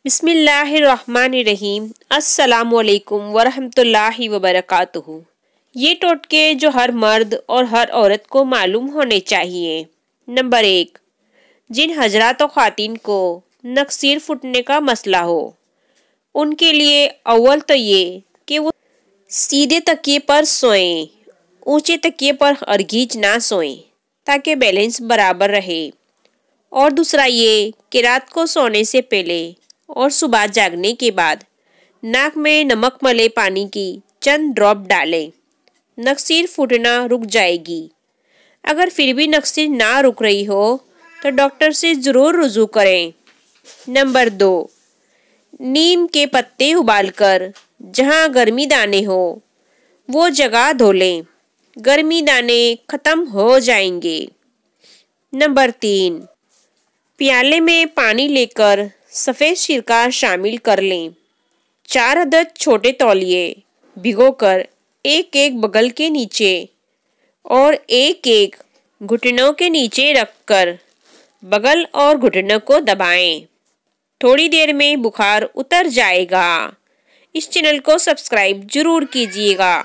बिस्मिल्लाहिर्रहमानिर्रहीम। अस्सलामुअलैकुम वरहमतुल्लाहि वबरकातुहू। ये टोटके जो हर मर्द और हर औरत को मालूम होने चाहिए। नंबर 1, जिन हजरात और ख़वातीन को नक्सीर फुटने का मसला हो उनके लिए अव्वल तो ये कि वो सीधे तकिए पर सोएं, ऊंचे तकिए पर हरगिज ना सोएं ताकि बैलेंस बराबर रहे। और दूसरा ये कि रात को सोने से पहले और सुबह जागने के बाद नाक में नमक मले पानी की चंद ड्रॉप डालें। नक्सीर फूटना रुक जाएगी। अगर फिर भी नक्सीर ना रुक रही हो तो डॉक्टर से ज़रूर रुजू करें। नंबर 2, नीम के पत्ते उबालकर जहां गर्मी दाने हो वो जगह धो लें। गर्मी दाने ख़त्म हो जाएंगे। नंबर 3, प्याले में पानी लेकर सफ़ेद सिरका शामिल कर लें। 4 अदद छोटे तौलिए भिगोकर एक एक बगल के नीचे और एक एक घुटनों के नीचे रखकर बगल और घुटनों को दबाएं। थोड़ी देर में बुखार उतर जाएगा। इस चैनल को सब्सक्राइब जरूर कीजिएगा।